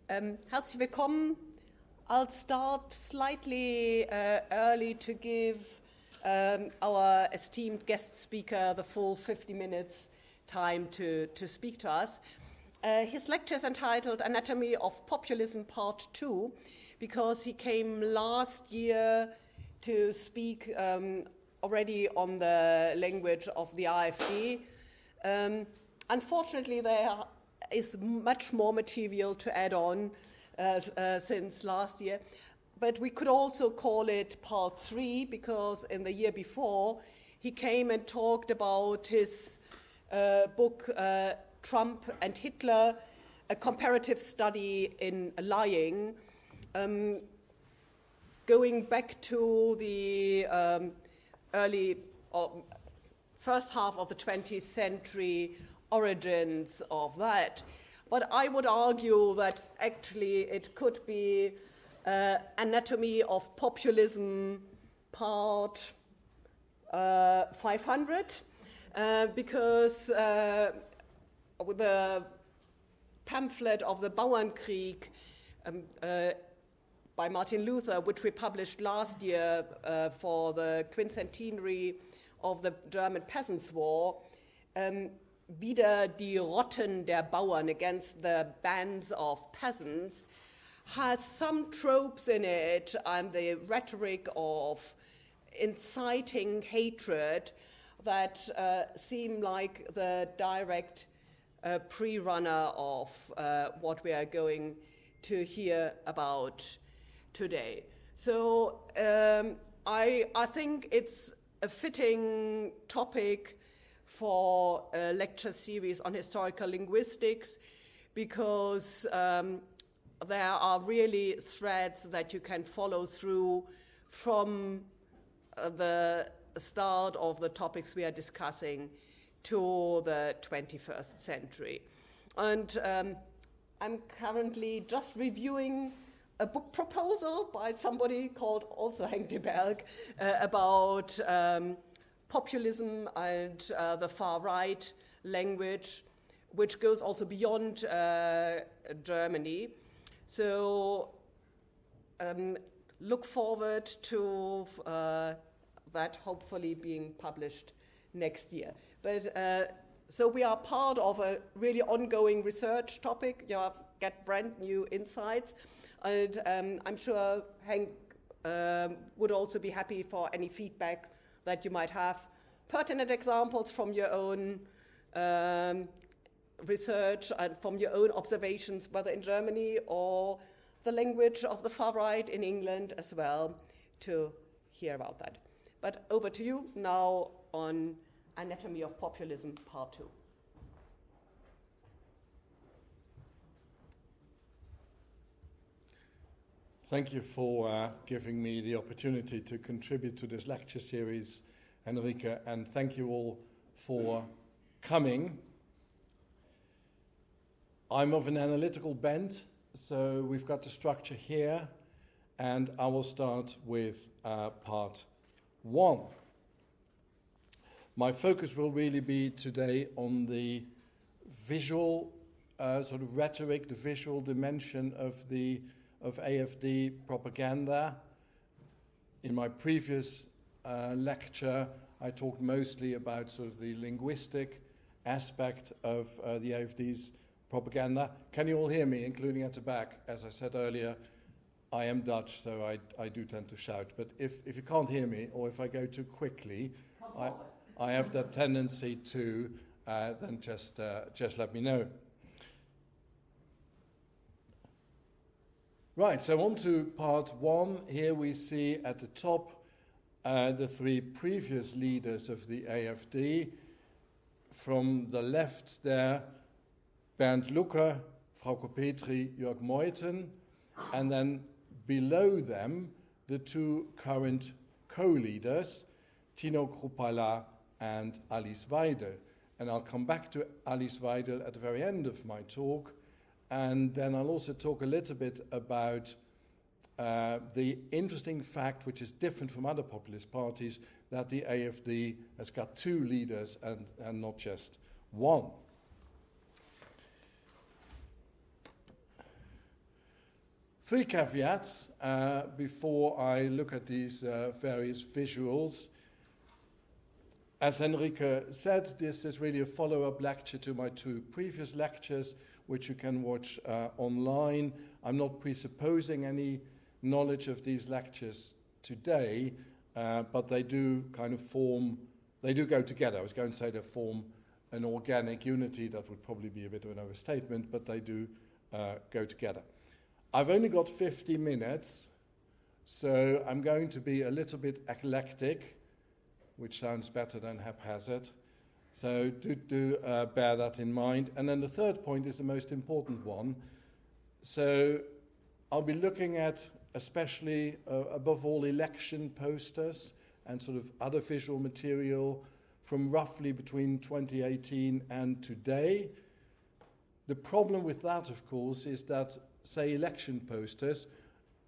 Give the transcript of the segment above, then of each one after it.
Herzlich willkommen. I'll start slightly early to give our esteemed guest speaker the full 50 minutes time to speak to us. His lecture is entitled Anatomy of Populism Part 2 because he came last year to speak already on the language of the AfD. Unfortunately, there is much more material to add on since last year, but we could also call it Part 3 because in the year before he came and talked about his book Trump and Hitler, a comparative study in lying, going back to the early first half of the 20th century origins of that. But I would argue that actually it could be Anatomy of Populism Part 500, because the pamphlet of the Bauernkrieg by Martin Luther, which we published last year for the quincentenary of the German Peasants' War, Wider die Rotten der Bauern, against the bands of peasants, has some tropes in it and the rhetoric of inciting hatred that seem like the direct pre-runner of what we are going to hear about today. So I think it's a fitting topic for a lecture series on historical linguistics because there are really threads that you can follow through from the start of the topics we are discussing to the 21st century. And I'm currently just reviewing a book proposal by somebody called also Henk de Berg about populism and the far-right language, which goes also beyond Germany. So look forward to that hopefully being published next year. But so we are part of a really ongoing research topic. You get brand new insights. And I'm sure Henk would also be happy for any feedback that you might have, pertinent examples from your own research and from your own observations, whether in Germany or the language of the far right in England as well, to hear about that. But over to you now on Anatomy of Populism, Part 2. Thank you for giving me the opportunity to contribute to this lecture series, Henrike, and thank you all for coming. I'm of an analytical bent, so we've got the structure here, and I will start with part 1. My focus will really be today on the visual sort of rhetoric, the visual dimension of AfD propaganda. In my previous lecture, I talked mostly about sort of the linguistic aspect of the AfD's propaganda. Can you all hear me, including at the back? As I said earlier, I am Dutch, so I do tend to shout. But if you can't hear me, or if I go too quickly, I have that tendency to then just let me know. Right, so on to part 1. Here we see at the top the 3 previous leaders of the AfD. From the left there, Bernd Lucke, Frauke Petry, Jörg Meuthen, and then below them, the 2 current co-leaders, Tino Kruppala and Alice Weidel. And I'll come back to Alice Weidel at the very end of my talk. And then I'll also talk a little bit about the interesting fact, which is different from other populist parties, that the AfD has got 2 leaders and not just 1. Three caveats before I look at these various visuals. As Henrike said, this is really a follow-up lecture to my two previous lectures, which you can watch online. I'm not presupposing any knowledge of these lectures today, but they do kind of form, they do go together. I was going to say they form an organic unity. That would probably be a bit of an overstatement, but they do go together. I've only got 50 minutes, so I'm going to be a little bit eclectic, which sounds better than haphazard. So do bear that in mind. And then the third point is the most important one. So I'll be looking at, especially above all, election posters and sort of other visual material from roughly between 2018 and today. The problem with that, of course, is that, say, election posters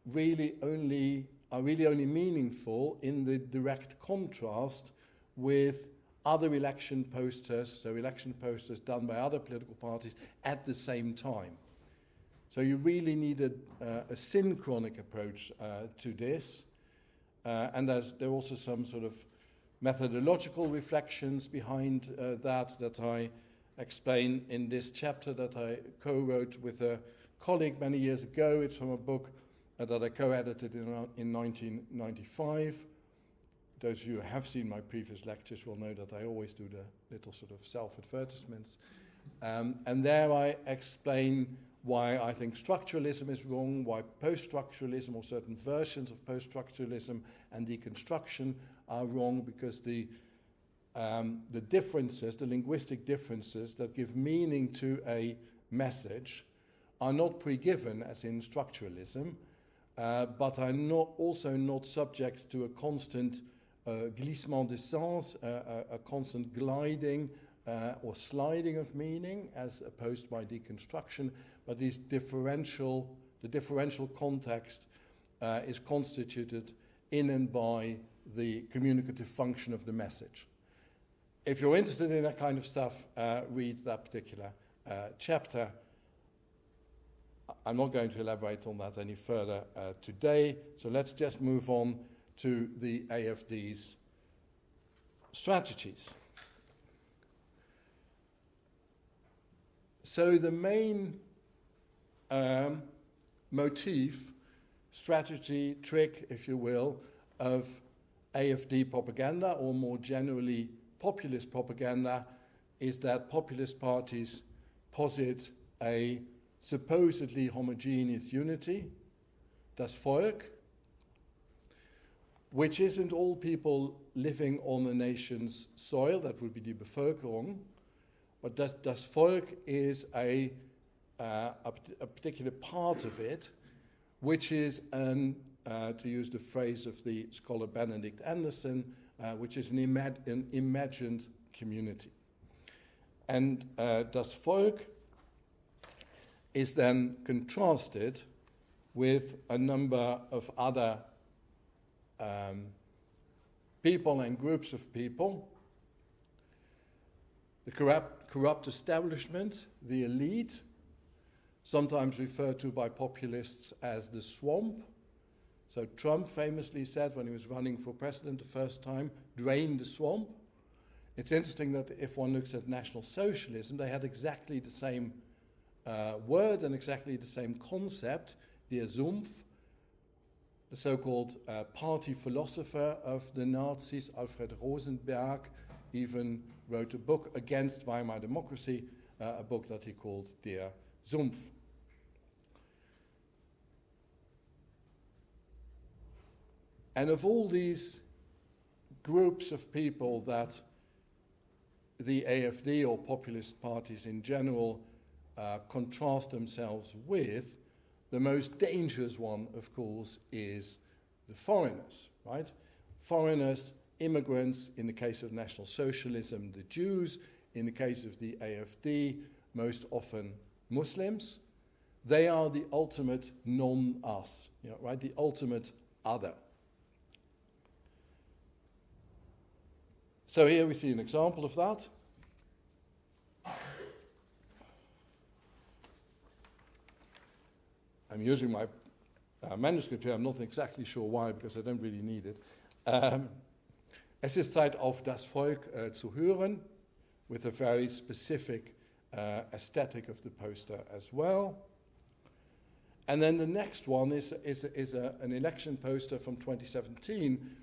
are really only meaningful in the direct contrast with other election posters, so election posters done by other political parties at the same time. So you really need a synchronic approach to this. And there are also some sort of methodological reflections behind that I explain in this chapter that I co-wrote with a colleague many years ago. It's from a book that I co-edited in 1995. Those of you who have seen my previous lectures will know that I always do the little sort of self-advertisements. And there I explain why I think structuralism is wrong, why post-structuralism or certain versions of post-structuralism and deconstruction are wrong, because the differences, the linguistic differences that give meaning to a message are not pre-given as in structuralism, but are also not subject to a constant glissement de sens, a constant gliding or sliding of meaning as opposed by deconstruction, but the differential context is constituted in and by the communicative function of the message. If you're interested in that kind of stuff, read that particular chapter. I'm not going to elaborate on that any further today, so let's just move on to the AfD's strategies. So the main motif, strategy, trick, if you will, of AfD propaganda, or more generally populist propaganda, is that populist parties posit a supposedly homogeneous unity, das Volk, which isn't all people living on a nation's soil, that would be die Bevölkerung, but das Volk is a particular part of it, which is, to use the phrase of the scholar Benedict Anderson, which is an imagined community. And das Volk is then contrasted with a number of other people and groups of people. The corrupt establishment, the elite, sometimes referred to by populists as the swamp. So Trump famously said when he was running for president the first time, drain the swamp. It's interesting that if one looks at National Socialism, they had exactly the same word and exactly the same concept, der Sumpf. The so-called party philosopher of the Nazis, Alfred Rosenberg, even wrote a book against Weimar democracy, a book that he called Der Sumpf. And of all these groups of people that the AfD or populist parties in general contrast themselves with, the most dangerous one, of course, is the foreigners, right? Foreigners, immigrants, in the case of National Socialism, the Jews, in the case of the AfD, most often Muslims. They are the ultimate non-us, right? The ultimate other. So here we see an example of that. I'm using my manuscript here. I'm not exactly sure why, because I don't really need it. Es ist Zeit, auf das Volk zu hören, with a very specific aesthetic of the poster as well. And then the next one is an election poster from 2017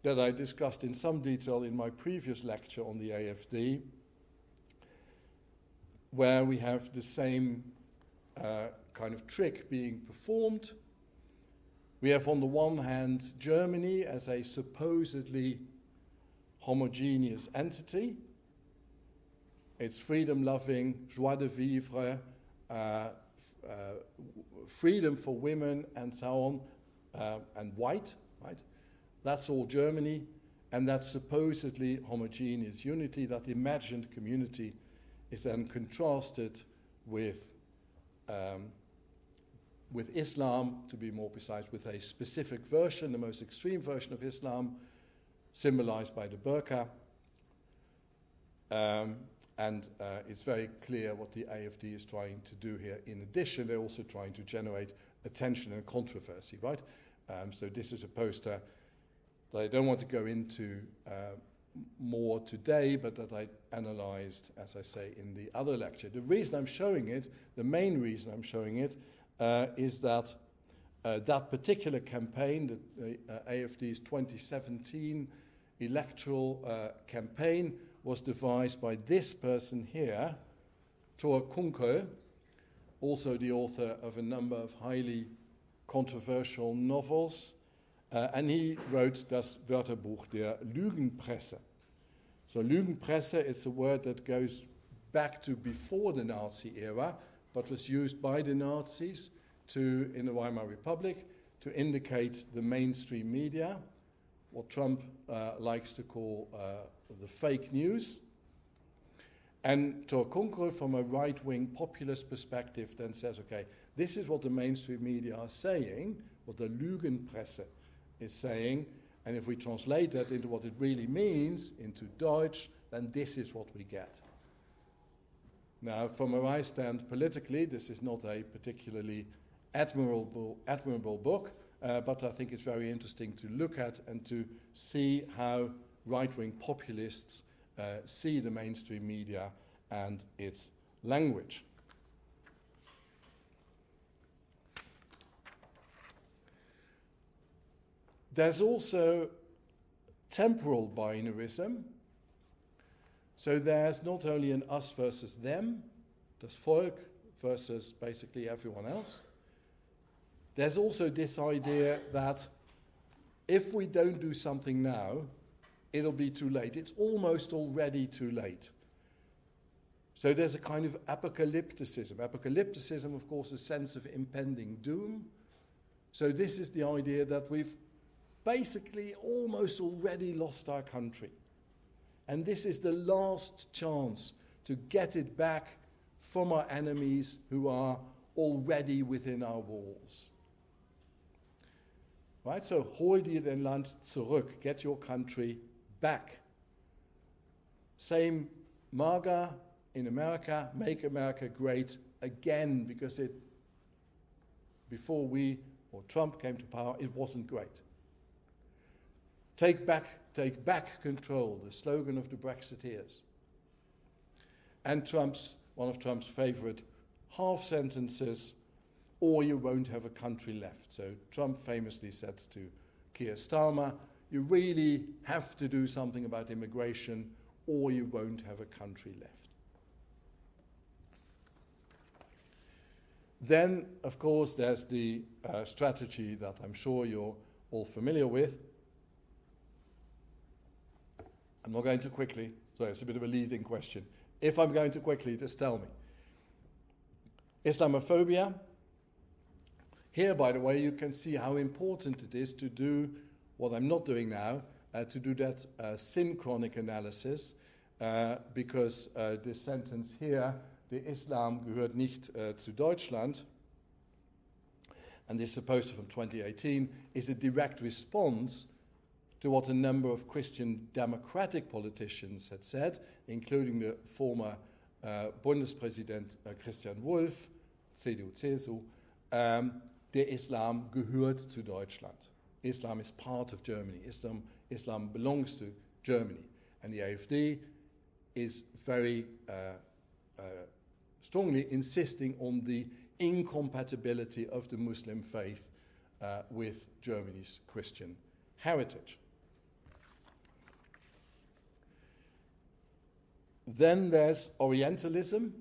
that I discussed in some detail in my previous lecture on the AfD, where we have the same kind of trick being performed. We have on the one hand Germany as a supposedly homogeneous entity. It's freedom-loving, joie de vivre, freedom for women and so on, and white, right? That's all Germany, and that supposedly homogeneous unity, that imagined community, is then contrasted with Islam, to be more precise, with a specific version, the most extreme version of Islam, symbolized by the burqa. And it's very clear what the AfD is trying to do here. In addition, they're also trying to generate attention and controversy, right? So this is a poster that I don't want to go into more today, but that I analyzed, as I say, in the other lecture. The reason I'm showing it, the main reason I'm showing it, is that that particular campaign, the AfD's 2017 electoral campaign, was devised by this person here, Thor Kunkel, also the author of a number of highly controversial novels. And he wrote das Wörterbuch der Lügenpresse. So Lügenpresse is a word that goes back to before the Nazi era, but was used by the Nazis in the Weimar Republic to indicate the mainstream media, what Trump likes to call the fake news. And Thor Kunkel, from a right-wing populist perspective, then says, okay, this is what the mainstream media are saying, what the Lügenpresse is saying, and if we translate that into what it really means, into Deutsch, then this is what we get. Now, from where I stand politically, this is not a particularly admirable book, but I think it's very interesting to look at and to see how right-wing populists see the mainstream media and its language. There's also temporal binarism. So there's not only an us versus them, das Volk versus basically everyone else. There's also this idea that if we don't do something now, it'll be too late. It's almost already too late. So there's a kind of apocalypticism. Apocalypticism, of course, a sense of impending doom. So this is the idea that we've basically almost already lost our country. And this is the last chance to get it back from our enemies who are already within our walls. Right, so hol dir dein Land zurück, get your country back. Same MAGA in America, make America great again, because before we or Trump came to power, it wasn't great. Take back control, the slogan of the Brexiteers. And one of Trump's favorite half sentences, or you won't have a country left. So Trump famously said to Keir Starmer, you really have to do something about immigration, or you won't have a country left. Then, of course, there's the strategy that I'm sure you're all familiar with. I'm not going too quickly, so it's a bit of a leading question. If I'm going too quickly, just tell me. Islamophobia. Here, by the way, you can see how important it is to do what I'm not doing now, to do that synchronic analysis, because this sentence here, the Islam gehört nicht zu Deutschland, and this poster from 2018 is a direct response to what a number of Christian democratic politicians had said, including the former Bundespräsident Christian Wulff, CDU-CSU, der Islam gehört zu Deutschland. Islam is part of Germany. Islam belongs to Germany. And the AfD is very strongly insisting on the incompatibility of the Muslim faith with Germany's Christian heritage. Then there's Orientalism.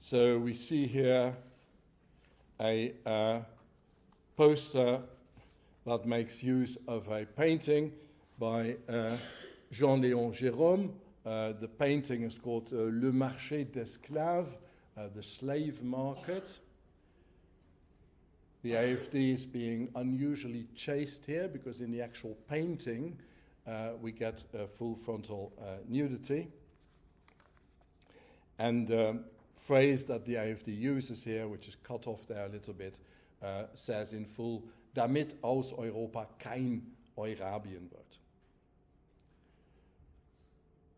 So we see here a poster that makes use of a painting by Jean-Léon Gérôme. The painting is called Le Marché d'Esclaves, the slave market. The AfD is being unusually chaste here because in the actual painting we get full frontal nudity. And the phrase that the AfD uses here, which is cut off there a little bit, says in full, damit aus Europa kein Eurabien wird.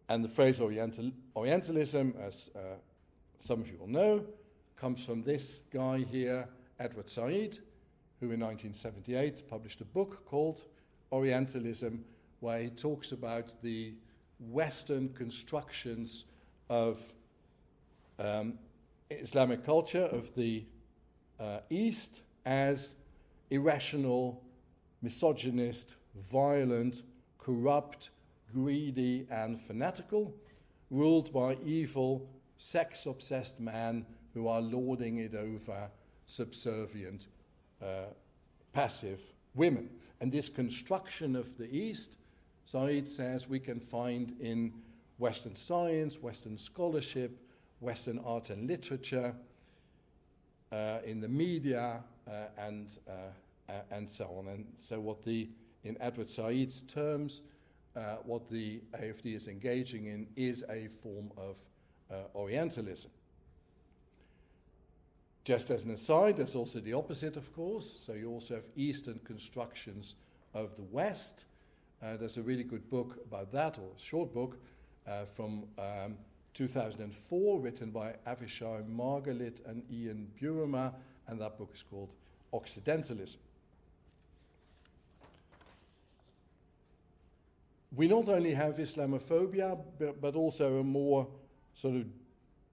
And the phrase Orientalism, as some of you will know, comes from this guy here, Edward Said, who in 1978 published a book called Orientalism, where he talks about the Western constructions of Islamic culture of the East as irrational, misogynist, violent, corrupt, greedy and fanatical, ruled by evil, sex-obsessed men who are lording it over subservient, passive women. And this construction of the East, Said says, we can find in Western science, Western scholarship, Western art and literature, in the media, and so on. And so what in Edward Said's terms, what the AfD is engaging in is a form of Orientalism. Just as an aside, there's also the opposite, of course. So you also have Eastern constructions of the West. There's a really good book about that, or a short book, from 2004, written by Avishai Margalit and Ian Buruma, and that book is called Occidentalism. We not only have Islamophobia, but also a more sort of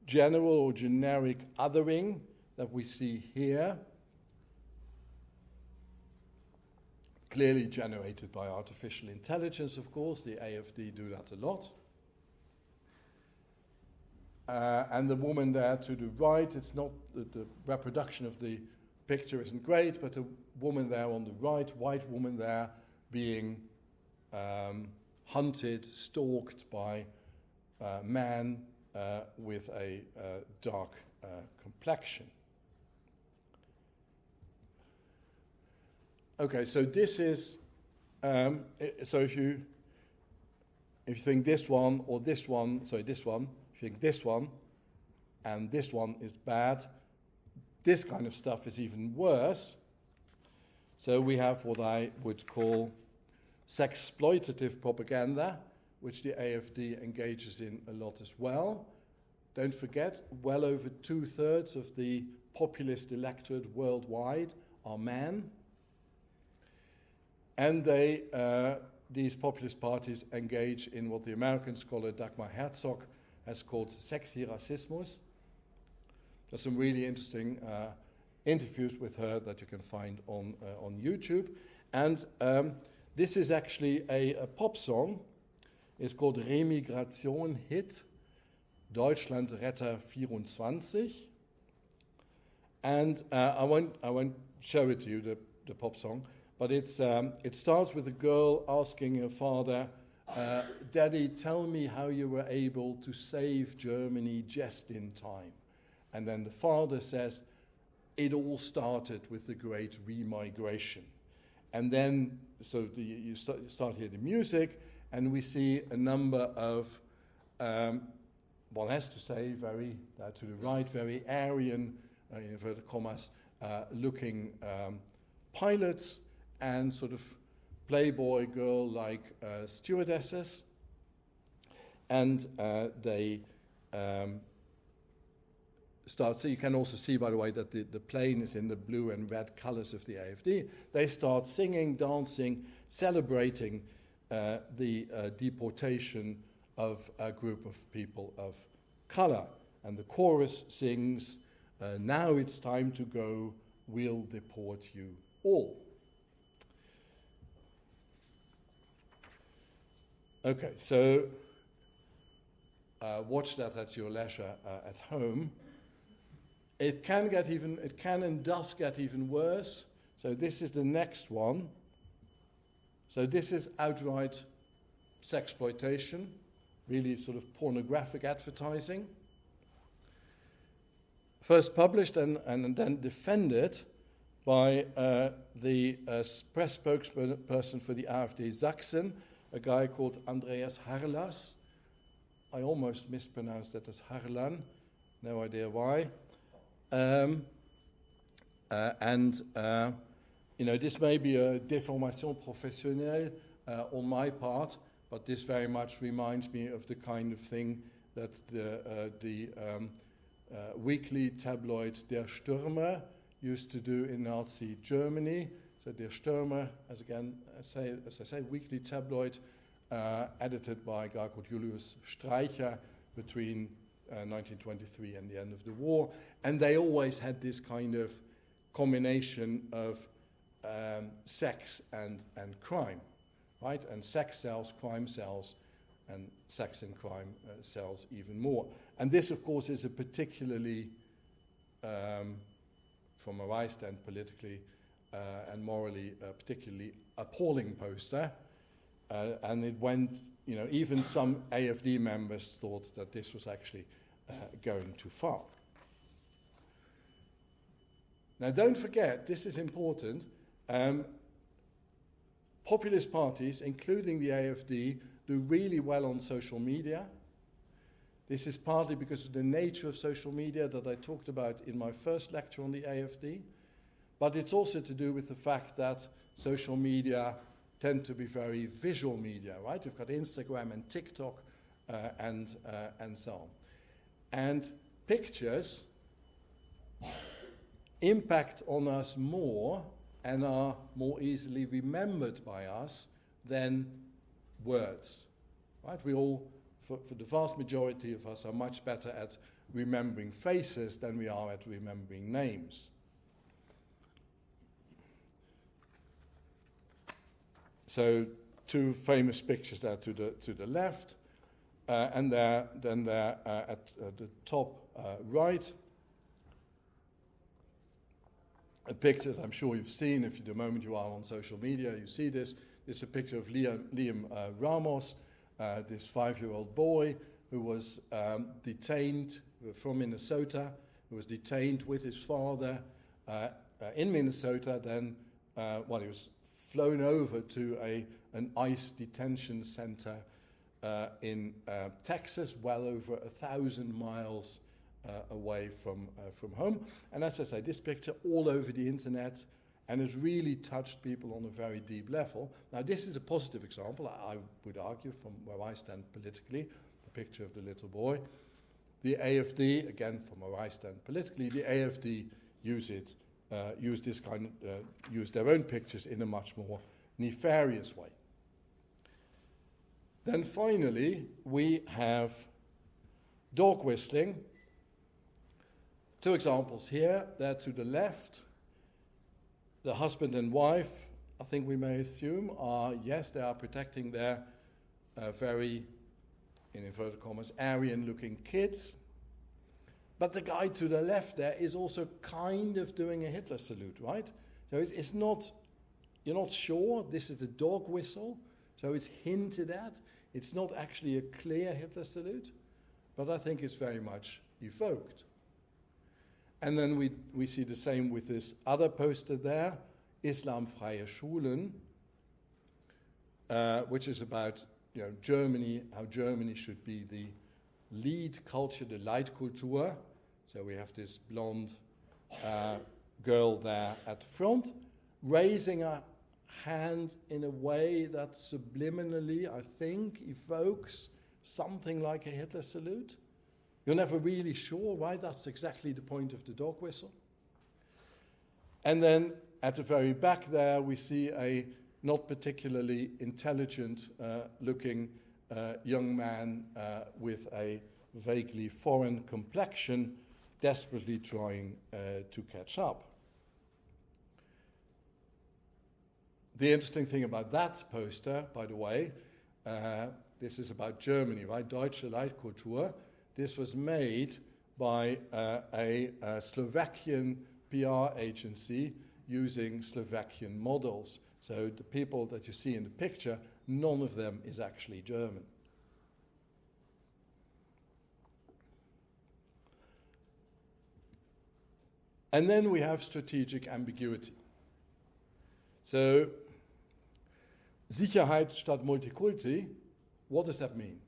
general or generic othering that we see here, clearly generated by artificial intelligence, of course. The AfD do that a lot. And the woman there to the right, it's not, the reproduction of the picture isn't great, but the woman there on the right, white woman there, being hunted, stalked by men with a dark complexion. Okay, so this is, so if you think this one or this one, sorry, this one, if you think this one and this one is bad, this kind of stuff is even worse. So we have what I would call sexploitative propaganda, which the AfD engages in a lot as well. Don't forget, well over 2/3 of the populist electorate worldwide are men. And these populist parties engage in what the American scholar Dagmar Herzog has called sexy racismus. There's some really interesting interviews with her that you can find on YouTube. And this is actually a pop song. It's called Remigration Hit, Deutschland Retter 24. And I won't show it to you, the pop song, but it starts with a girl asking her father, Daddy, tell me how you were able to save Germany just in time. And then the father says, it all started with the great remigration. And then, so you start hear the music, and we see a number of, one has to say, very to the right, very Aryan, inverted commas, looking pilots and sort of Playboy girl-like stewardesses. And they start, so you can also see, by the way, that the plane is in the blue and red colors of the AfD. They start singing, dancing, celebrating the deportation of a group of people of color. And the chorus sings, now it's time to go, we'll deport you all. Okay, so watch that at your leisure at home. It can and does get even worse. So this is the next one. So this is outright sexploitation, really sort of pornographic advertising. First published and then defended by the press spokesperson for the AfD Sachsen, a guy called Andreas Harlas. I almost mispronounced that as Harlan, no idea why. This may be a déformation professionnelle on my part, but this very much reminds me of the kind of thing that the weekly tabloid Der Stürmer used to do in Nazi Germany. So Der Stürmer, as I say, weekly tabloid edited by a guy called Julius Streicher between 1923 and the end of the war. And they always had this kind of combination of sex and crime, right? And sex sells, crime sells, and sex and crime sells even more. And this, of course, is a particularly, from a right stand politically and morally, particularly appalling poster. And it went, even some AfD members thought that this was actually going too far. Now, don't forget, this is important, populist parties, including the AfD, do really well on social media. This is partly because of the nature of social media that I talked about in my first lecture on the AfD, but it's also to do with the fact that social media tend to be very visual media, right? You've got Instagram and TikTok and so on. And pictures impact on us more and are more easily remembered by us than words, right? We all, for the vast majority of us, are much better at remembering faces than we are at remembering names. So two famous pictures there to the left, and then there at the top right, a picture that I'm sure you've seen. If the moment you are on social media, you see this. This is a picture of Liam Ramos, this 5-year-old boy who was detained from Minnesota, who was detained with his father in Minnesota. Then, he was flown over to an ICE detention center in Texas, well over 1,000 miles away from home. And as I say, this picture all over the internet, and has really touched people on a very deep level. Now, this is a positive example, I would argue, from where I stand politically, the picture of the little boy. The AfD, again, from where I stand politically, the AfD use their own pictures in a much more nefarious way. Then finally, we have dog whistling. Two examples here. There to the left, the husband and wife, I think we may assume, they are protecting their very, in inverted commas, Aryan-looking kids. But the guy to the left there is also kind of doing a Hitler salute, right? So it's not, you're not sure, this is the dog whistle, so it's hinted at. It's not actually a clear Hitler salute, but I think it's very much evoked. And then we see the same with this other poster there, Islamfreie Schulen, which is about Germany, how Germany should be the lead culture, the Leitkultur. So we have this blonde girl there at the front, raising a hand in a way that subliminally, I think, evokes something like a Hitler salute. You're never really sure why that's exactly the point of the dog whistle. And then at the very back there, we see a not particularly intelligent looking young man with a vaguely foreign complexion, desperately trying to catch up. The interesting thing about that poster, by the way, this is about Germany, right? Deutsche Leitkultur. This was made by a Slovakian PR agency using Slovakian models. So the people that you see in the picture, none of them is actually German. And then we have strategic ambiguity. So, Sicherheit statt Multikulti, what does that mean?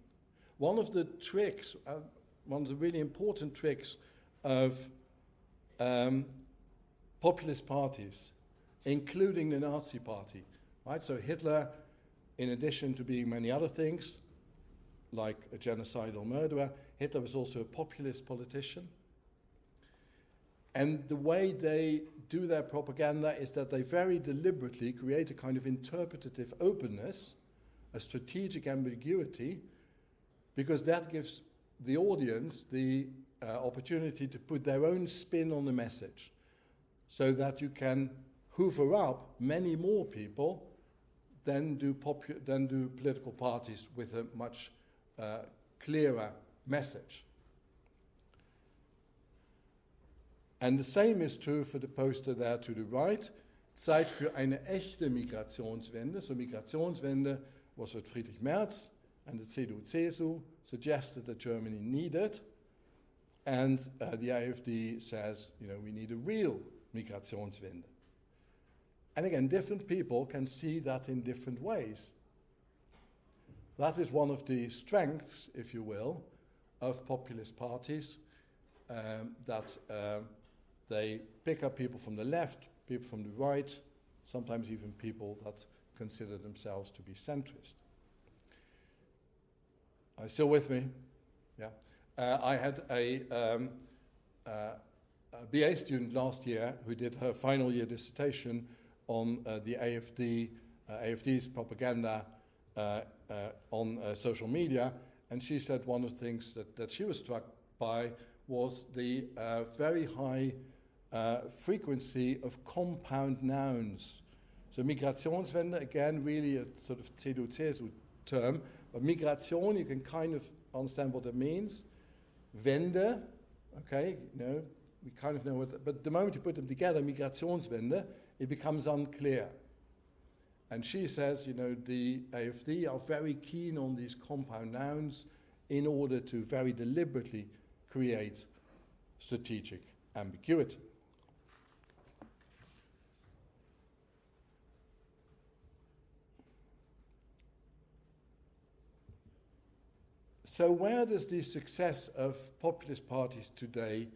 One of the tricks, one of the really important tricks of populist parties, including the Nazi Party, right? So Hitler, in addition to being many other things, like a genocidal murderer, Hitler was also a populist politician. And the way they do their propaganda is that they very deliberately create a kind of interpretative openness, a strategic ambiguity, because that gives the audience the opportunity to put their own spin on the message, so that you can hoover up many more people than do political parties with a much clearer message. And the same is true for the poster there to the right. Zeit für eine echte Migrationswende. So Migrationswende was what Friedrich Merz and the CDU-CSU suggested that Germany needed. And the AfD says, you know, we need a real Migrationswende. And again, different people can see that in different ways. That is one of the strengths, if you will, of populist parties, that they pick up people from the left, people from the right, sometimes even people that consider themselves to be centrist. Are you still with me? Yeah. I had a BA student last year who did her final year dissertation on the AfD's propaganda on social media, and she said one of the things that she was struck by was the very high frequency of compound nouns. So Migrationswende, again, really a sort of CDU-CSU term, but Migration, you can kind of understand what that means. Wende, okay, you know, we kind of know what, but the moment you put them together, Migrationswende, it becomes unclear. And she says, you know, the AfD are very keen on these compound nouns in order to very deliberately create strategic ambiguity. So where does the success of populist parties today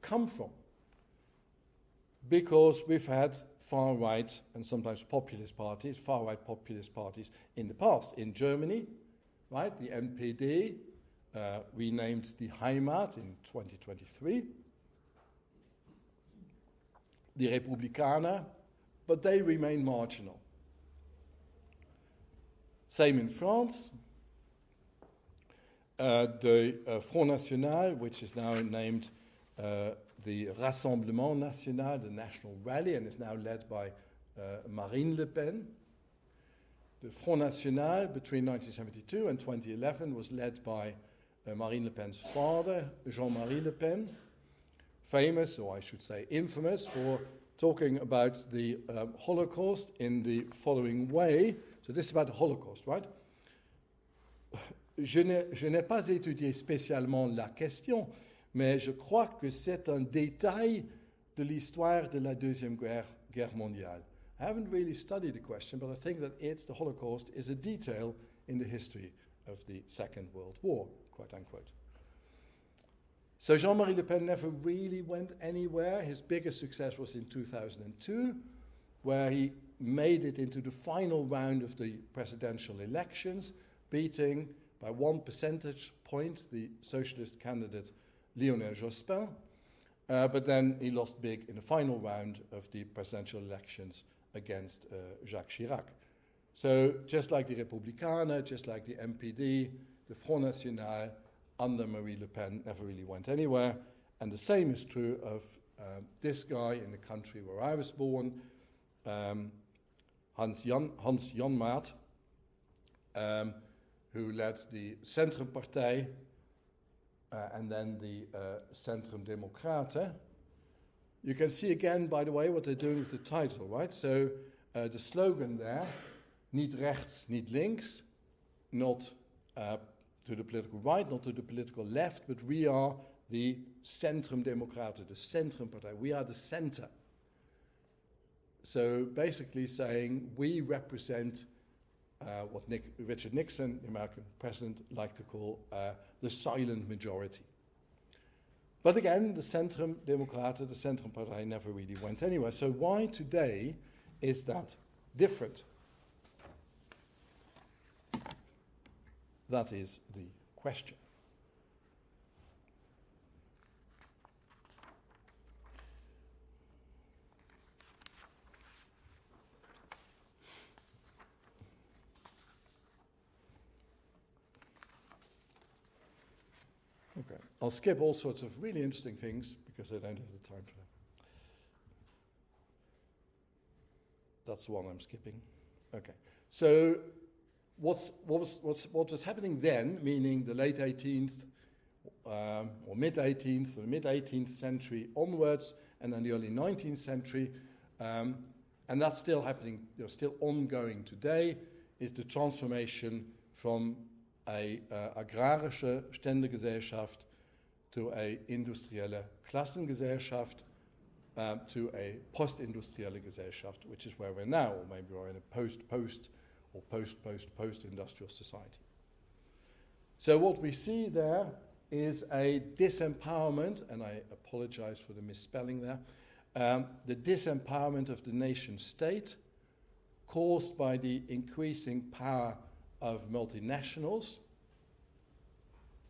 come from? Because we've had far-right and sometimes populist parties, far-right populist parties in the past. In Germany, right, the NPD, renamed the Heimat in 2023. The Republikaner, but they remain marginal. Same in France. The Front National, which is now named the Rassemblement National, the National Rally, and is now led by Marine Le Pen. The Front National between 1972 and 2011 was led by Marine Le Pen's father, Jean-Marie Le Pen, famous, or I should say infamous, for talking about the Holocaust in the following way. So this is about the Holocaust, right? Je n'ai pas étudié spécialement la question, mais je crois que c'est un détail de l'histoire de la Deuxième Guerre mondiale. I haven't really studied the question, but I think that the Holocaust is a detail in the history of the Second World War, quote unquote. So Jean-Marie Le Pen never really went anywhere. His biggest success was in 2002, where he made it into the final round of the presidential elections, beating by 1 percentage point the socialist candidate Lionel Jospin, but then he lost big in the final round of the presidential elections against Jacques Chirac. So just like the Republikanen, just like the MPD, the Front National under Marine Le Pen never really went anywhere. And the same is true of this guy in the country where I was born, Hans Janmaat, who led the Centrumpartij and then the Centrum Democraten. You can see again, by the way, what they're doing with the title, right? So the slogan there, niet rechts, niet links, not to the political right, not to the political left, but we are the Centrum Democraten, the Centrumpartij. We are the center. So basically saying we represent what Richard Nixon, the American president, liked to call the silent majority. But again, the Centrum Democraten, the Centrumpartij never really went anywhere. So why today is that different? That is the question. Okay, I'll skip all sorts of really interesting things because I don't have the time for them. That's the one I'm skipping. Okay, so what was happening then, meaning the late 18th or mid-18th or the mid-18th century onwards, and then the early 19th century, and that's still happening, still ongoing today, is the transformation from a agrarische Ständegesellschaft to a industrielle Klassengesellschaft to a post-industrielle Gesellschaft, which is where we're now, or maybe we're in a post-post or post-industrial society. So what we see there is a disempowerment, and I apologize for the misspelling there, the disempowerment of the nation state caused by the increasing power of multinationals.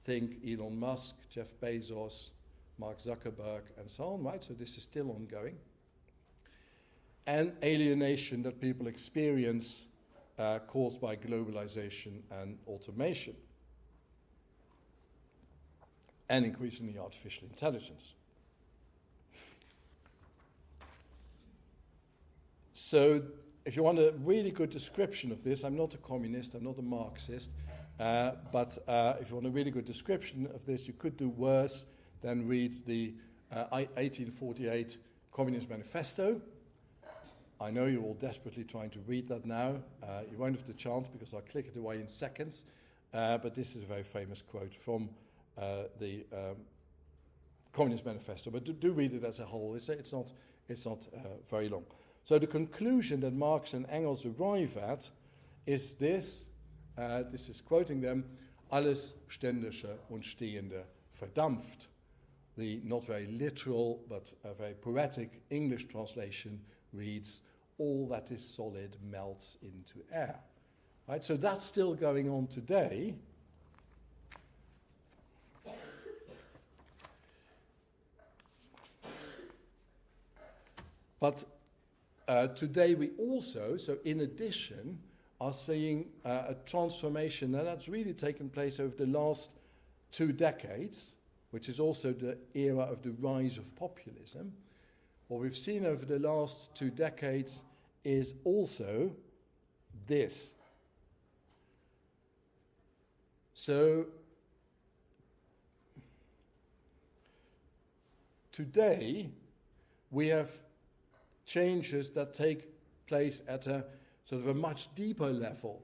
Think Elon Musk, Jeff Bezos, Mark Zuckerberg, and so on, right? So this is still ongoing. And alienation that people experience caused by globalization and automation. And increasingly artificial intelligence. So if you want a really good description of this, I'm not a communist, I'm not a Marxist, but if you want a really good description of this, you could do worse than read the 1848 Communist Manifesto. I know you're all desperately trying to read that now. You won't have the chance because I'll click it away in seconds, but this is a very famous quote from the Communist Manifesto, but do read it as a whole. It's not very long. So the conclusion that Marx and Engels arrive at is this. This is quoting them: alles Ständische und Stehende verdampft. The not very literal but a very poetic English translation reads: all that is solid melts into air. Right? So that's still going on today. But today we also, so in addition, are seeing a transformation, and that's really taken place over the last 2 decades, which is also the era of the rise of populism. What we've seen over the last 2 decades is also this. So today we have changes that take place at a sort of a much deeper level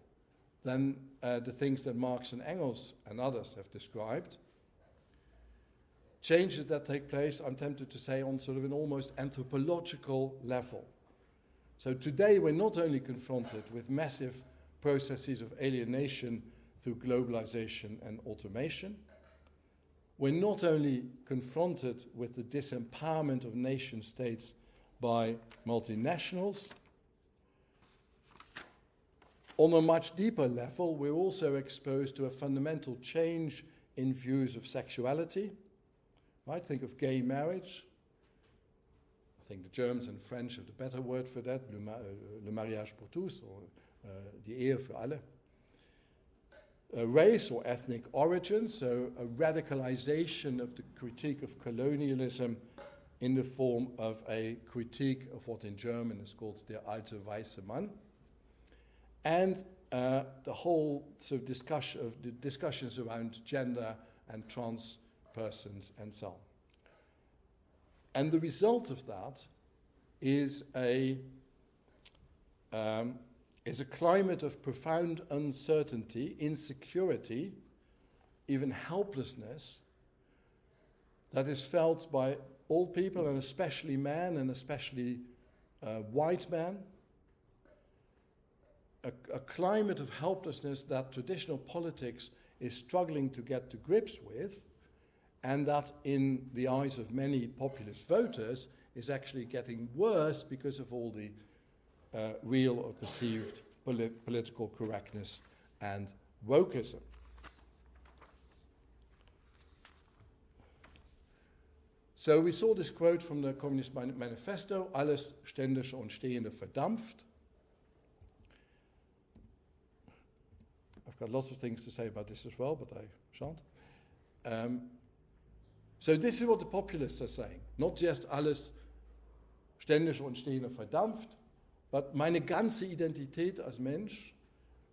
than the things that Marx and Engels and others have described. Changes that take place, I'm tempted to say, on sort of an almost anthropological level. So today we're not only confronted with massive processes of alienation through globalization and automation, we're not only confronted with the disempowerment of nation states by multinationals, On a much deeper level, we're also exposed to a fundamental change in views of sexuality. Right? Think of gay marriage. I think the Germans and French have the better word for that, le mariage pour tous, or die Ehe für alle. Race or ethnic origin, so a radicalization of the critique of colonialism in the form of a critique of what in German is called der alte weiße Mann. And the whole sort of discussions around gender and trans persons and so on. And the result of that is a climate of profound uncertainty, insecurity, even helplessness, that is felt by all people, and especially men, and especially white men. A climate of helplessness that traditional politics is struggling to get to grips with, and that in the eyes of many populist voters is actually getting worse because of all the real or perceived political correctness and wokeism. So we saw this quote from the Communist Manifesto, alles Ständische und Stehende verdampft. I've got lots of things to say about this as well, but I shan't. So this is what the populists are saying. Not just alles Ständische und Stehende verdampft, but meine ganze Identität als Mensch,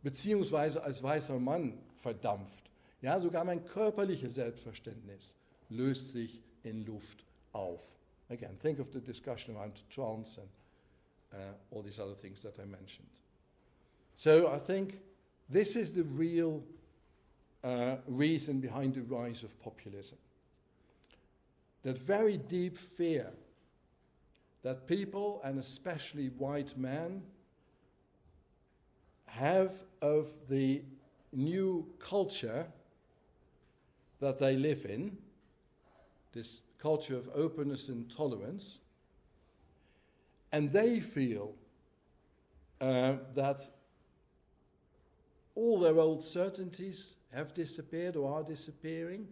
beziehungsweise als weißer Mann verdampft. Ja, sogar mein körperliches Selbstverständnis löst sich in Luft auf. Again, think of the discussion around trans and all these other things that I mentioned. So I think this is the real reason behind the rise of populism. That very deep fear that people, and especially white men, have of the new culture that they live in, this culture of openness and tolerance, and they feel that all their old certainties have disappeared or are disappearing,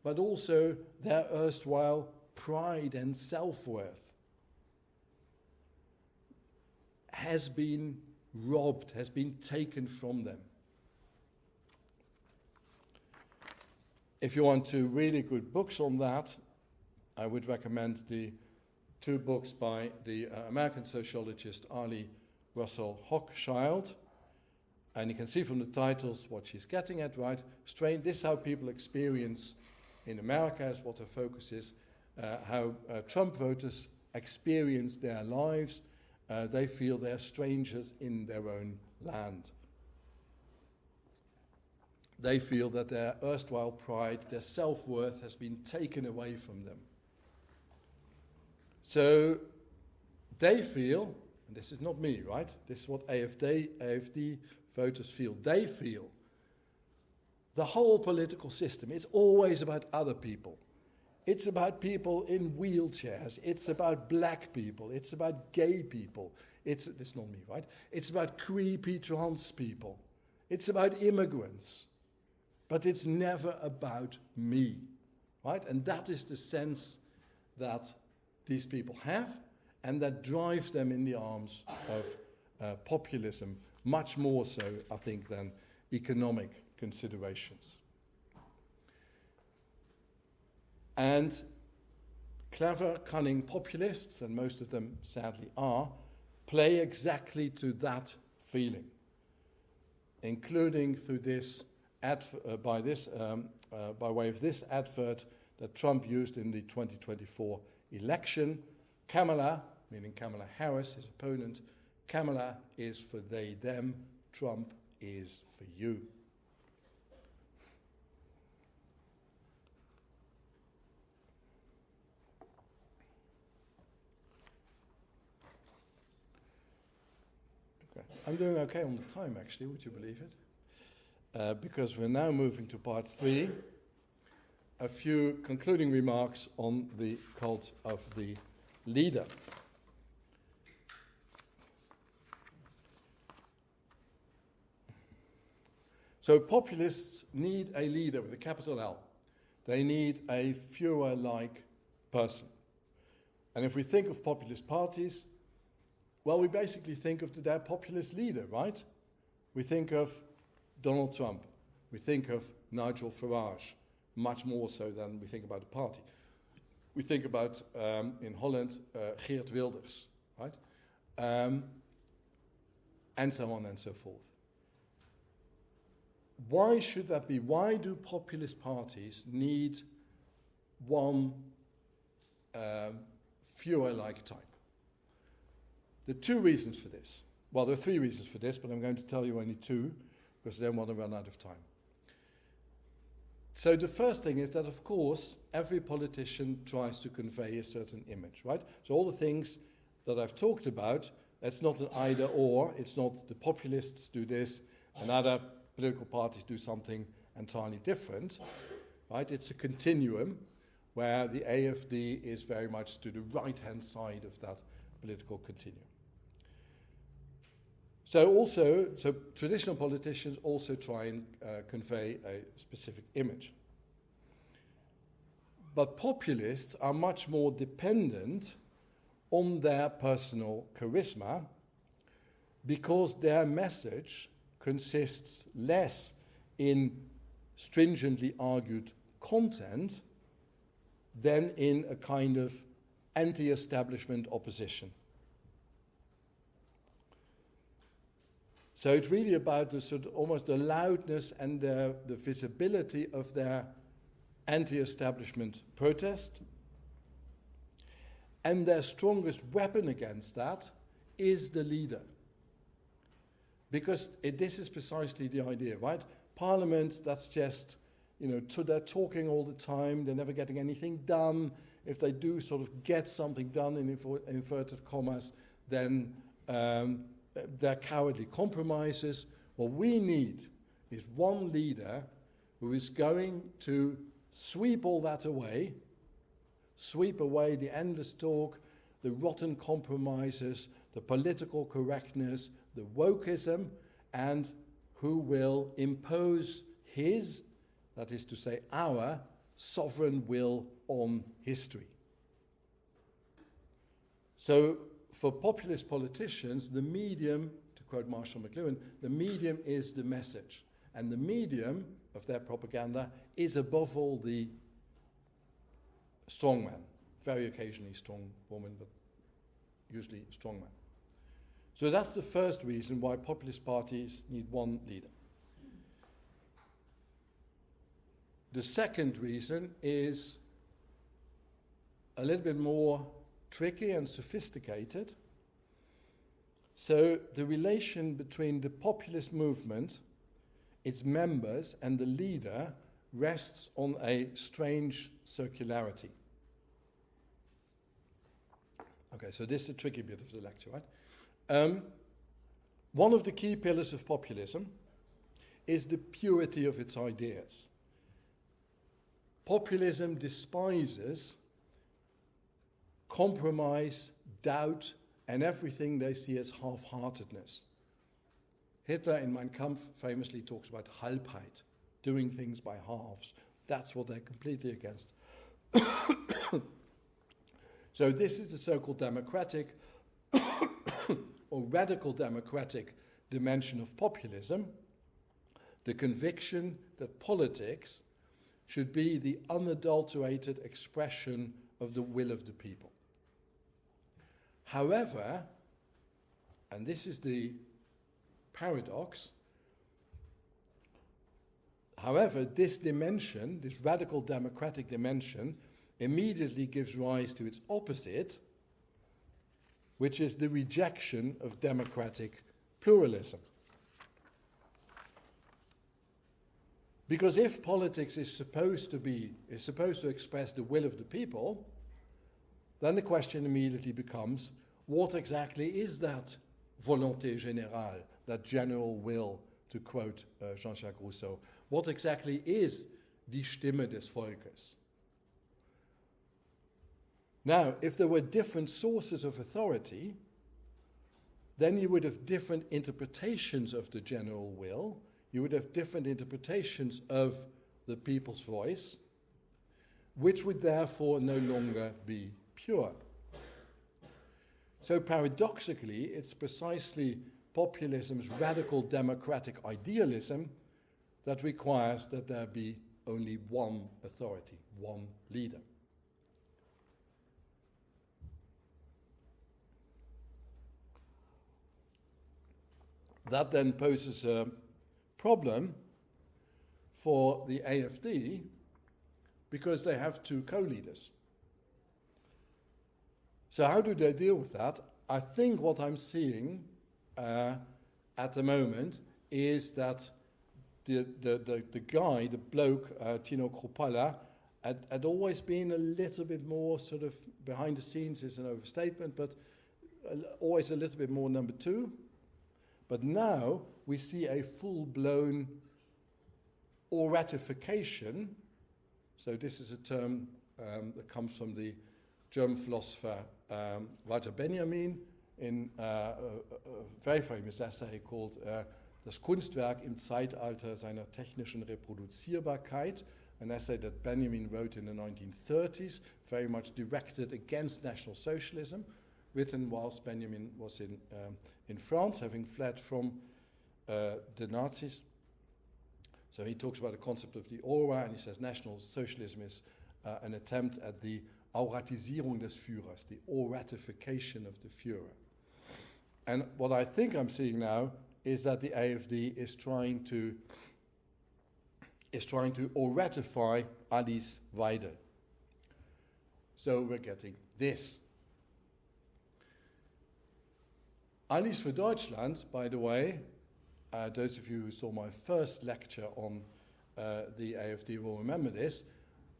but also their erstwhile pride and self-worth has been robbed, has been taken from them. If you want two really good books on that, I would recommend the two books by the American sociologist Ali Russell Hochschild. And you can see from the titles what she's getting at, right? This is how people experience in America, is what her focus is, how Trump voters experience their lives. They feel they're strangers in their own land. They feel that their erstwhile pride, their self-worth has been taken away from them. So they feel, and this is not me, right? This is what AfD voters feel. They feel the whole political system, it's always about other people. It's about people in wheelchairs. It's about black people. It's about gay people. It's not me, right? It's about creepy trans people. It's about immigrants. But it's never about me, right? And that is the sense that these people have, and that drives them in the arms of populism, much more so, I think, than economic considerations. And clever, cunning populists, and most of them sadly are, play exactly to that feeling, including through this by way of this advert that Trump used in the 2024 election. Kamala, meaning Kamala Harris, his opponent, Kamala is for they, them, Trump is for you. Okay. I'm doing okay on the time, actually, would you believe it? Because we're now moving to part 3, a few concluding remarks on the cult of the leader. So populists need a leader with a capital L. They need a Führer-like person. And if we think of populist parties, well, we basically think of their populist leader, right? We think of Donald Trump. We think of Nigel Farage, much more so than we think about the party. We think about, in Holland, Geert Wilders, right? And so on and so forth. Why should that be? Why do populist parties need one Führer-like type? There are two reasons for this. Well, there are three reasons for this, but I'm going to tell you only two, because I don't want to run out of time. So the first thing is that, of course, every politician tries to convey a certain image, right? So all the things that I've talked about, it's not an either or. It's not the populists do this and other political parties do something entirely different, right? It's a continuum where the AfD is very much to the right-hand side of that political continuum. So traditional politicians also try and convey a specific image. But populists are much more dependent on their personal charisma because their message consists less in stringently argued content than in a kind of anti-establishment opposition. So it's really about the sort of almost the loudness and the visibility of their anti-establishment protest. And their strongest weapon against that is the leader. Because this is precisely the idea, right? Parliament, that's just, they're talking all the time, they're never getting anything done. If they do sort of get something done in inverted commas, then they're cowardly compromises. What we need is one leader who is going to sweep all that away, sweep away the endless talk, the rotten compromises, the political correctness, the wokeism, and who will impose his, that is to say our, sovereign will on history. So for populist politicians, the medium, to quote Marshall McLuhan, the medium is the message. And the medium of their propaganda is above all the strong man. Very occasionally strong woman, but usually strong man. So that's the first reason why populist parties need one leader. The second reason is a little bit more tricky and sophisticated. So the relation between the populist movement, its members, and the leader rests on a strange circularity. Okay, so this is a tricky bit of the lecture, right? One of the key pillars of populism is the purity of its ideas. Populism despises compromise, doubt, and everything they see as half-heartedness. Hitler in Mein Kampf famously talks about Halbheit, doing things by halves. That's what they're completely against. So this is the so-called democratic or radical democratic dimension of populism, the conviction that politics should be the unadulterated expression of the will of the people. However, and this is the paradox, however, this dimension, this radical democratic dimension, immediately gives rise to its opposite, which is the rejection of democratic pluralism. Because if politics is supposed to express the will of the people, then the question immediately becomes, what exactly is that volonté générale, that general will, to quote Jean-Jacques Rousseau? What exactly is die Stimme des Volkes? Now, if there were different sources of authority, then you would have different interpretations of the general will. you would have different interpretations of the people's voice, which would therefore no longer be pure. So paradoxically, it's precisely populism's radical democratic idealism that requires that there be only one authority, one leader. That then poses a problem for the AfD because they have two co-leaders. So how do they deal with that? I think what I'm seeing at the moment is that the guy, the bloke, Tino Kropala, had always been a little bit more sort of behind the scenes is an overstatement, but always a little bit more number two. But now we see a full-blown ratification. So this is a term that comes from the German philosopher Walter Benjamin in a very famous essay called Das Kunstwerk im Zeitalter seiner technischen Reproduzierbarkeit, an essay that Benjamin wrote in the 1930s, very much directed against National Socialism, written whilst Benjamin was in France, having fled from the Nazis. So he talks about the concept of the aura, and he says National Socialism is an attempt at the Auratisierung des Führers, the auratification of the Führer. And what I think I'm seeing now is that the AfD is trying to auratify Alice Weidel. So we're getting this. Alice für Deutschland, by the way, those of you who saw my first lecture on the AfD will remember this.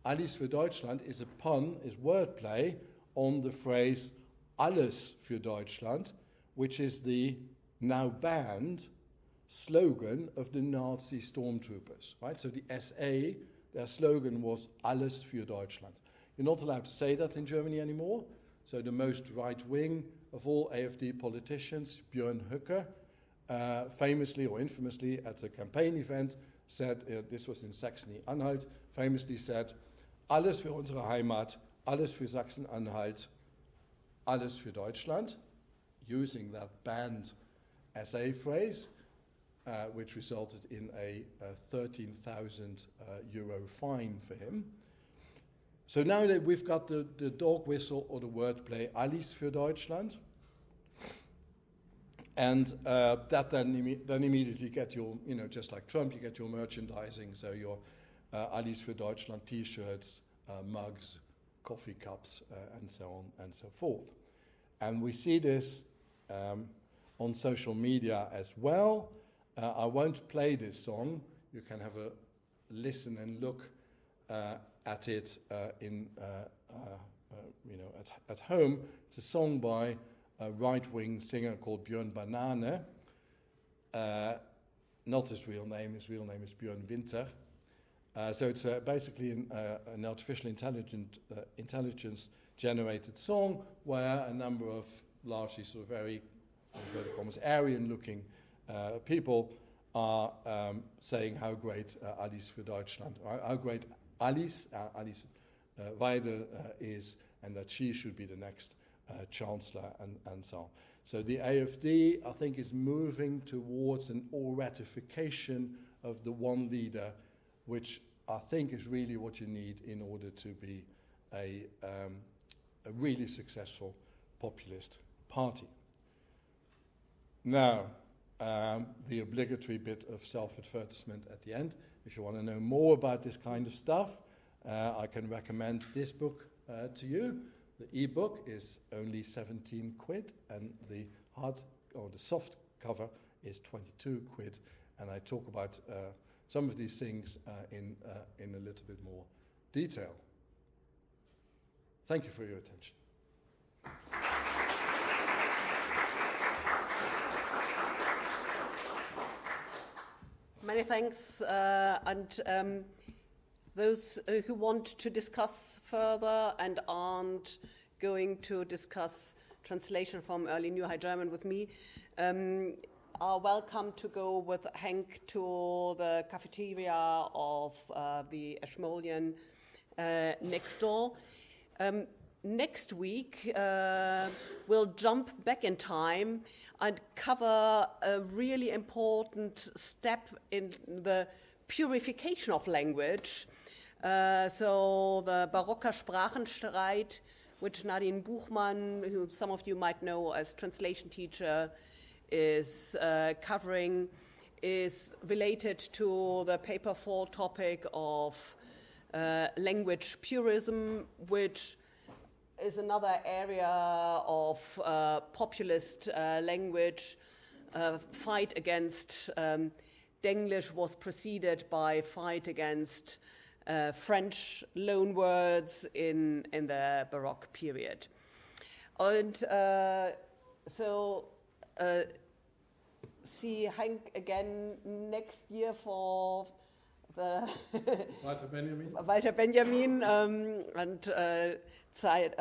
Alice für Deutschland is a pun, is wordplay on the phrase Alles für Deutschland, which is the now banned slogan of the Nazi stormtroopers, right? So the SA, their slogan was Alles für Deutschland. You're not allowed to say that in Germany anymore. So the most right-wing of all AfD politicians, Björn Höcke, famously or infamously at a campaign event said, this was in Saxony-Anhalt, famously said, Alles für unsere Heimat, alles für Sachsen-Anhalt, alles für Deutschland, using that banned SA phrase, which resulted in a 13,000 euro fine for him. So now that we've got the dog whistle or the wordplay, Alice für Deutschland, and that then immediately get your, just like Trump, you get your merchandising, so your Alice für Deutschland t-shirts, mugs, coffee cups, and so on and so forth. And we see this on social media as well. I won't play this song. You can have a listen and look at it at home. It's a song by a right-wing singer called Björn Banane. Not his real name. His real name is Björn Winter. So it's basically an artificial intelligence-generated song where a number of largely sort of very, inverted commas, Aryan-looking people are saying how great Alice für Deutschland, how great Alice Weidel is, and that she should be the next chancellor, and so on. So the AfD, I think, is moving towards an ratification of the one leader, which I think is really what you need in order to be a really successful populist party. Now, the obligatory bit of self-advertisement at the end. If you want to know more about this kind of stuff, I can recommend this book to you. The e-book is only 17 quid, and the hard or the soft cover is 22 quid. And I talk about some of these things in a little bit more detail. Thank you for your attention. Many thanks, and those who want to discuss further and aren't going to discuss translation from early New High German with me, are welcome to go with Henk to the cafeteria of the Ashmolean next door. Next week, we'll jump back in time and cover a really important step in the purification of language. So the Barocker Sprachenstreit, which Nadine Buchmann, who some of you might know as translation teacher, is covering, is related to the paper 4 topic of language purism, which is another area of populist language. Fight against Denglish was preceded by fight against French loanwords in the Baroque period. And so see Henk again next year for the Walter Benjamin and Zeit